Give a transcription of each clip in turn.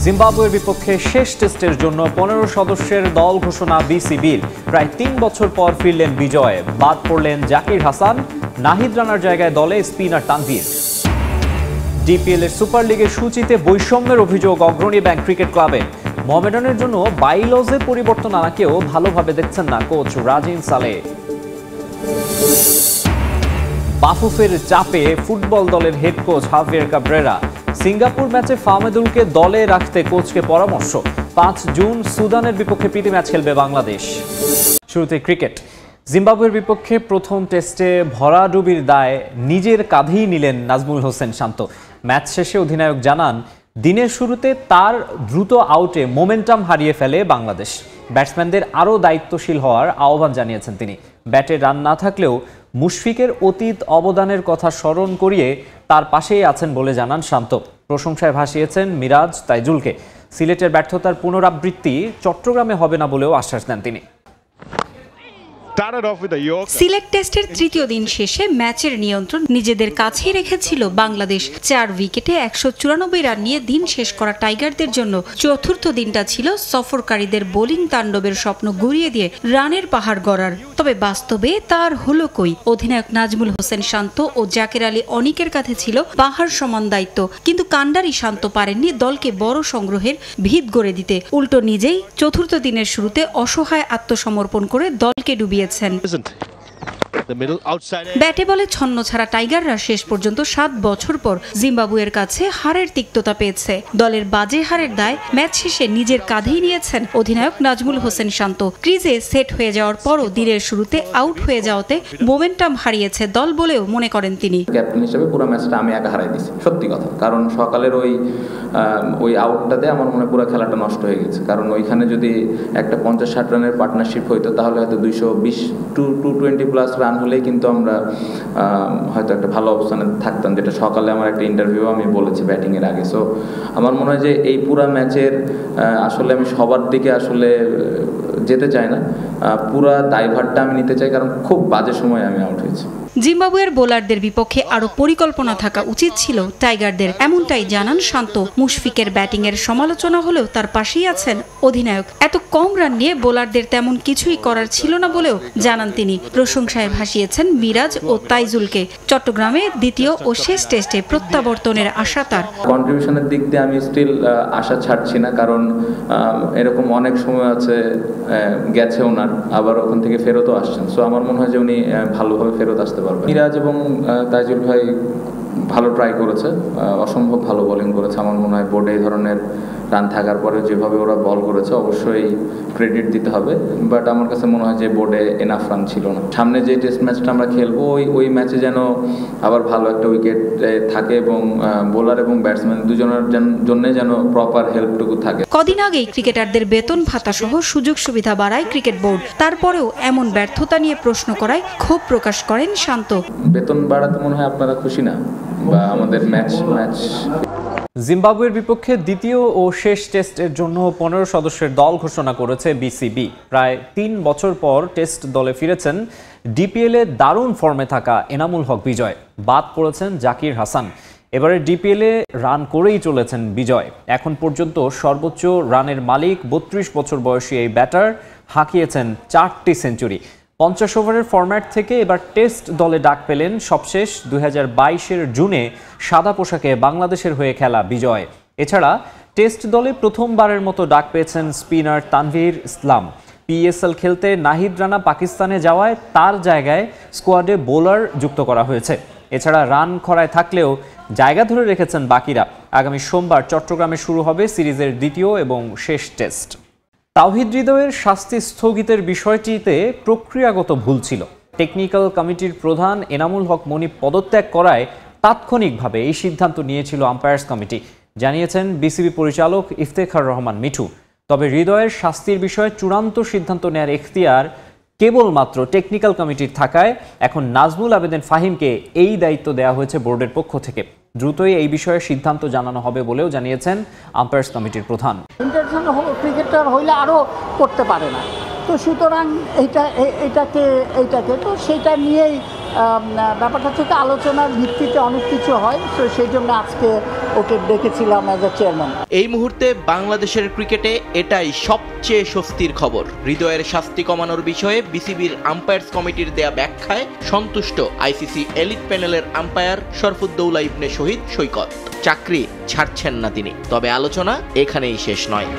জিম্বাবুয়ের বিপক্ষে শেষ টেস্টের জন্য 15 সদস্যের দল ঘোষণা বিসিবির। প্রায় 3 বছর পর ফিরলেন বিজয়ে। বাদ পড়লেন জাকির হাসান, নাহিদ রানার জায়গায় দলে স্পিনার তানভীর। ডিপিএল এর সুপার লিগের সূচিতে বৈষম্যের অভিযোগ অগ্রণী ব্যাংক ক্রিকেট ক্লাবে। মোহামেডানের জন্য বাইলজে পরিবর্তন আনাকেও ভালোভাবে দেখছেন না কোচ রাজিন সালে। বাফুফের চাপে ফুটবল দলের head coach Javier Cabrera. Singapore ম্যাচে ফাহমেদুলকে দলে রাখতে কোচকে পরামর্শ। 5 জুন সুদানের বিপক্ষে প্রীতি ম্যাচ খেলবে বাংলাদেশ। শুরুতে ক্রিকেট। জিম্বাবুয়ের বিপক্ষে প্রথম টেস্টে ভরাডুবির দায় নিজের কাঁধেই নিলেন নাজমুল হোসেন শান্ত। ম্যাচ শেষে অধিনায়ক জানান, দিনের শুরুতে তার দ্রুত আউটে মোমেন্টাম হারিয়ে ফেলে বাংলাদেশ। ব্যাটসম্যানদের আরও দায়িত্বশীল হওয়ার আহ্বান জানিয়েছেন তিনি। ব্যাটে রান না থাকলেও মুশফিকের অতীত অবদানের কথা স্মরণ করিয়ে তার পাশেই আছেন বলে জানান শান্ত। প্রশংসায় ভাসিয়েছেন মিরাজ তাইজুলকে। সিলেটের ব্যর্থতার পুনরাবৃত্তি চট্টগ্রামে হবে না বলেও আশ্বাস দেন তিনি। সিলেট টেস্টের তৃতীয় দিন শেষে ম্যাচের নিয়ন্ত্রণ নিজেদের কাছেই রেখেছিল বাংলাদেশ। 4 উইকেটে 194 রান নিয়ে দিন শেষ করা টাইগারদের জন্য চতুর্থ দিনটা ছিল সফরকারীদের বোলিং তাণ্ডবের স্বপ্ন গুড়িয়ে দিয়ে রানের পাহাড় গড়ার। তবে বাস্তবে তার হলো কই। অধিনায়ক নাজমুল হোসেন শান্ত ও জাকের আলী অনিকের কাছে ছিল পাহাড় সমান দায়িত্ব, কিন্তু কান্ডারি শান্ত পারেননি দলকে বড় সংগ্রহের ভিত গড়ে দিতে। উল্টো নিজেই চতুর্থ দিনের শুরুতে অসহায় আত্মসমর্পণ করে দলকে ডুবিয়ে ব্যাটে বলে ছন্ন ছাড়া টাইগাররা শেষ পর্যন্ত 7 বছর পর জিম্বাবুয়ের কাছে হারের তিক্ততা পেয়েছে। দলের বাজে হারের দায় ম্যাচ শেষে নিজের কাঁধেই নিয়েছেন অধিনায়ক নাজমুল হোসেন শান্ত। ক্রিজে সেট হয়ে যাওয়ার পরও দিনের শুরুতে আউট হয়ে যাওয়াতে মোমেন্টাম হারিয়েছে দল বলেও মনে করেন তিনি। ক্যাপ্টেন হিসেবে পুরো ম্যাচটা আমি একা হারাই দিয়েছি, সত্যি কথা। কারণ সকালের ওই আউটটাতে আমার মনে পুরো খেলাটা নষ্ট হয়ে গেছে। কারণ ওইখানে যদি একটা 50-60 রানের পার্টনারশিপ হইতো তাহলে হয়তো 220-220+ রান হলেই কিন্তু আমরা হয়তো একটা ভালো অবস্থানে থাকতাম, যেটা সকালে আমার একটা ইন্টারভিউ আমি বলেছি ব্যাটিংয়ের আগে। সো আমার মনে হয় যে এই পুরা ম্যাচের আসলে আমি সবার দিকে আসলে যেতে চাই না, পুরা দায়ভারটা আমি নিতে চাই, কারণ খুব বাজে সময় আমি আউট হয়েছি। জিম্বাবুয়ের বোলারদের বিপক্ষে আরো পরিকল্পনা থাকা উচিত ছিল টাইগারদের, এমনটাই জানান শান্ত। মুশফিকের ব্যাটিংয়ের সমালোচনা হলেও তার পাশেই আছেন অধিনায়ক। এত কম রান নিয়ে বোলারদের তেমন কিছুই করার ছিল না বলেও জানান তিনি। প্রশংসায় ভাসিয়েছেন মিরাজ ও তাইজুলকে। চট্টগ্রামে দ্বিতীয় ও শেষ টেস্টে প্রত্যাবর্তনের আশা তার। কন্ট্রিবিউশনের দিক দিয়ে আমি স্টিল আশা ছাড়ছি না, কারণ এরকম অনেক সময় আছে গেছে ওনার, আবার ওখান থেকে ফেরতও আসছেন। সো আমার মনে হয় যে উনি ভালোভাবে ফেরত আসতে পারবেন। মিরাজ এবং তাইজুল ভাই ভালো ট্রাই করেছে, অসম্ভব ভালো বোলিং করেছে। আমার মনে হয় বোর্ডে এই ধরনের রান থাকার পরে যেভাবে ওরা বল করেছে অবশ্যই ক্রেডিট দিতে হবে। বাট আমার কাছে মনে হয় যে বোর্ডে এনাফ রান ছিল না। সামনে যে টেস্ট ম্যাচটা আমরা খেলবো ওই ম্যাচে যেন আবার ভালো একটা উইকেট থাকে এবং বোলার এবং ব্যাটসম্যান দুজনের জন্য যেন প্রপার হেল্পটুকু থাকে। কদিন আগেই ক্রিকেটারদের বেতন ভাতা সহ সুযোগ সুবিধা বাড়ায় ক্রিকেট বোর্ড। তারপরেও এমন ব্যর্থতা নিয়ে প্রশ্ন করায় ক্ষোভ প্রকাশ করেন শান্ত। বেতন বাড়াতে মনে হয় আপনারা খুশি না, বা আমাদের ম্যাচ জিম্বাবুয়ের বিপক্ষে দ্বিতীয় ও শেষ টেস্টের জন্য 15 সদস্যের দল ঘোষণা করেছে বিসিবি। প্রায় 3 বছর পর টেস্ট দলে ফিরেছেন ডিপিএলে দারুণ ফর্মে থাকা এনামুল হক বিজয়। বাদ পড়েছেন জাকির হাসান। এবারে ডিপিএলে রান করেই চলেছেন বিজয়। এখন পর্যন্ত সর্বোচ্চ রানের মালিক 32 বছর বয়সী এই ব্যাটার হাঁকিয়েছেন 4টি সেঞ্চুরি। 50 ওভারের ফরম্যাট থেকে এবার টেস্ট দলে ডাক পেলেন সবশেষ 2022-এর জুনে সাদা পোশাকে বাংলাদেশের হয়ে খেলা বিজয়। এছাড়া টেস্ট দলে প্রথমবারের মতো ডাক পেয়েছেন স্পিনার তানভীর ইসলাম। পিএসএল খেলতে নাহিদ রানা পাকিস্তানে যাওয়ায় তার জায়গায় স্কোয়াডে বোলার যুক্ত করা হয়েছে। এছাড়া রান খরায় থাকলেও জায়গা ধরে রেখেছেন বাকিরা। আগামী সোমবার চট্টগ্রামে শুরু হবে সিরিজের দ্বিতীয় এবং শেষ টেস্ট। তাওহিদ হৃদয়ের শাস্তি স্থগিতের বিষয়টিতে প্রক্রিয়াগত ভুল ছিল। টেকনিক্যাল কমিটির প্রধান এনামুল হক মনি পদত্যাগ করায় তাৎক্ষণিকভাবে এই সিদ্ধান্ত নিয়েছিল আম্পায়ার্স কমিটি, জানিয়েছেন বিসিবি পরিচালক ইফতেখার রহমান মিঠু। তবে হৃদয়ের শাস্তির বিষয়ে চূড়ান্ত সিদ্ধান্ত নেয়ার এখতিয়ার কেবলমাত্র টেকনিক্যাল কমিটির থাকায় এখন নাজমুল আবেদিন ফাহিমকে এই দায়িত্ব দেওয়া হয়েছে বোর্ডের পক্ষ থেকে। দ্রুতই এই বিষয়ে সিদ্ধান্ত জানানো হবে বলেও জানিয়েছেন আম্পায়ার্স কমিটির প্রধান। ইন্টারন্যাশনাল ক্রিকেটার হইলে আরও করতে পারে না, তো সুতরাং এইটাকে তো সেটা নিয়েই ব্যাপারটা থেকে আলোচনার ভিত্তিতে অনেক কিছু হয়, তো সেই জন্য আজকে ওকে ডেকেছিলাম অ্যাজ এ চেয়ারম্যান। এই মুহূর্তে বাংলাদেশের ক্রিকেটে এটাই সবচেয়ে স্বস্তির খবর। হৃদয়ের শাস্তি কমানোর বিষয়ে বিসিবির আম্পায়ার্স কমিটির দেয়া ব্যাখ্যায় সন্তুষ্ট আইসিসি এলিট প্যানেলের আম্পায়ার শরফুদ্দৌলা ইবনে শহীদ সৈকত। চাকরি ছাড়ছেন না তিনি, তবে আলোচনা এখানেই শেষ নয়।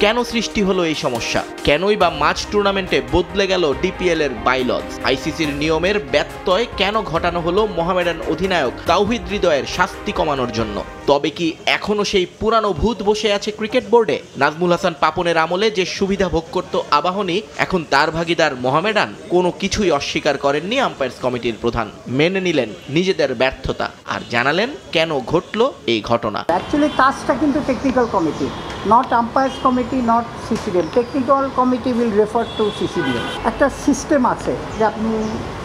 কেন সৃষ্টি হলো এই সমস্যা? কেনই বা মার্চ টুর্নামেন্টে বদলে গেল ডিপিএল এর বাইলজ? আইসিসির নিয়মের ব্যত্যয় কেন ঘটানো হলো মোহামেডান অধিনায়ক তাওহিদ হৃদয়ের শাস্তি কমানোর জন্য? তবে কি এখনো সেই পুরানো ভূত বসে আছে ক্রিকেট বোর্ডে? নাজমুল হাসান পাপনের আমলে যে সুবিধা ভোগ করত আবাহনী, এখন তার ভাগিদার মোহামেডান? কোনো কিছুই অস্বীকার করেননি আম্পায়ার্স কমিটির প্রধান। মেনে নিলেন নিজেদের ব্যর্থতা আর জানালেন কেন ঘটলো এই ঘটনা। অ্যাকচুয়ালি কাজটা কিন্তু technical committee, not umpires committee, not CCDM. Technical committee will refer to CCDM. একটা সিস্টেম আছে যে আপনি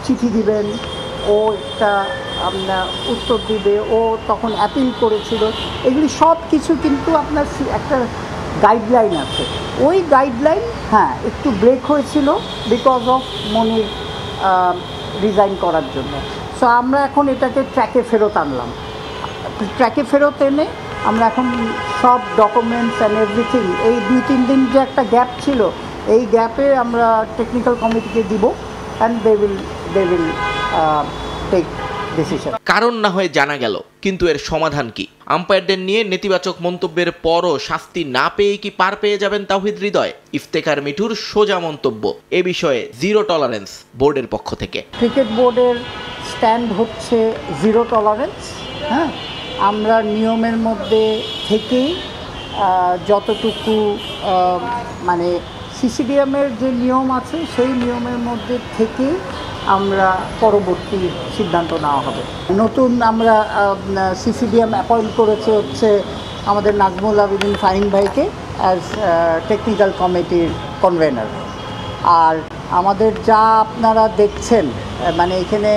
চিঠি দিবেন, ও একটা আপনার উত্তর দিবে, ও তখন অ্যাপিল করেছিল, এগুলি সব কিছু কিন্তু আপনার একটা গাইডলাইন আছে। ওই গাইডলাইন হ্যাঁ একটু ব্রেক হয়েছিল বিকজ অফ মনির রিজাইন করার জন্য। সো আমরা এখন এটাকে ট্র্যাকে ফেরত আনলাম। ট্র্যাকে ফেরত এনে আমরা এখন সব ডকুমেন্টস অ্যান্ড এভরিথিং, এই 2-3 দিন যে একটা গ্যাপ ছিল, এই গ্যাপে আমরা টেকনিক্যাল কমিটিকে দিব and they will take decision. কারণ না হয়ে জানা গেল, কিন্তু এর সমাধান কি? আম্পায়ারদের নিয়ে নেতিবাচক মন্তব্যের পরও শাস্তি না পেয়ে কি পার পেয়ে যাবেন তাওহিদ হৃদয়? ইফতেখার মিঠুর সোজা মন্তব্য, এ বিষয়ে জিরো টলারেন্স বোর্ডের পক্ষ থেকে। ক্রিকেট বোর্ডের স্ট্যান্ড হচ্ছে জিরো টলারেন্স। হ্যাঁ, আমরা নিয়মের মধ্যে থেকেই যতটুকু মানে সিসিডিএমের যে নিয়ম আছে সেই নিয়মের মধ্যে থেকে আমরা পরবর্তী সিদ্ধান্ত নেওয়া হবে। নতুন আমরা সিসিডিএম অ্যাপয়েন্ট করেছে হচ্ছে আমাদের নাজমুল আবেদিন ফাহিম ভাইকে অ্যাজ টেকনিক্যাল কমিটির কনভেনার। আর আমাদের যা আপনারা দেখছেন মানে এখানে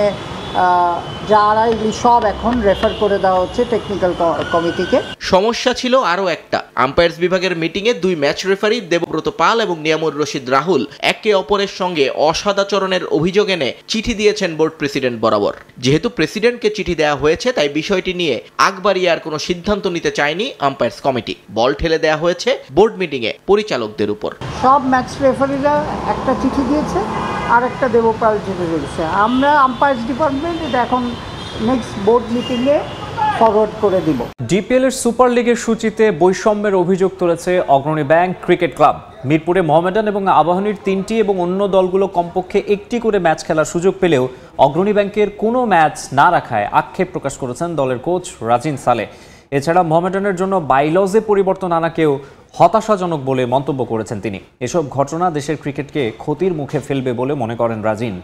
যারা এগুলি সব এখন রেফার করে দেওয়া হচ্ছে টেকনিক্যাল কমিটিকে। সমস্যা ছিল আরও একটা। আম্পায়ার্স বিভাগের মিটিংয়ে 2 ম্যাচ রেফারি দেবব্রত পাল এবং নিয়ামুর রশিদ রাহুল একে অপরের সঙ্গে অসদাচরণের অভিযোগ এনে চিঠি দিয়েছেন বোর্ড প্রেসিডেন্ট বরাবর। যেহেতু প্রেসিডেন্টকে চিঠি দেওয়া হয়েছে, তাই বিষয়টি নিয়ে আগবাড়িয়ে আর কোনো সিদ্ধান্ত নিতে চায়নি আম্পায়ার্স কমিটি। বল ঠেলে দেওয়া হয়েছে বোর্ড মিটিংয়ে পরিচালকদের উপর। সব ম্যাচ রেফারিরা একটা চিঠি দিয়েছে, আর একটা দেবপাল চিঠি দিয়েছে। আমরা আম্পায়ার্স ডিপার্টমেন্ট এটা এখন নেক্সট বোর্ড মিটিংয়ে ফরওয়ার্ড করে দিব। ডিপিএল এর সুপার লিগের সূচিতে বৈষম্যের অভিযোগ তুলেছে অগ্রণী ব্যাংক ক্রিকেট ক্লাব। মিরপুরে মোহামেডান এবং আবাহনীর 3টি এবং অন্য দলগুলো কমপক্ষে 1টি করে ম্যাচ খেলার সুযোগ পেলেও অগ্রণী ব্যাংকের কোনো ম্যাচ না রাখায় আক্ষেপ প্রকাশ করেছেন দলের কোচ রাজিন সালে। এছাড়া মোহামেডানের জন্য বাইলজে পরিবর্তন আনাকেও হতাশাজনক বলে মন্তব্য করেছেন তিনি। এসব ঘটনা দেশের ক্রিকেটকে ক্ষতির মুখে ফেলবে বলে মনে করেন রাজিন।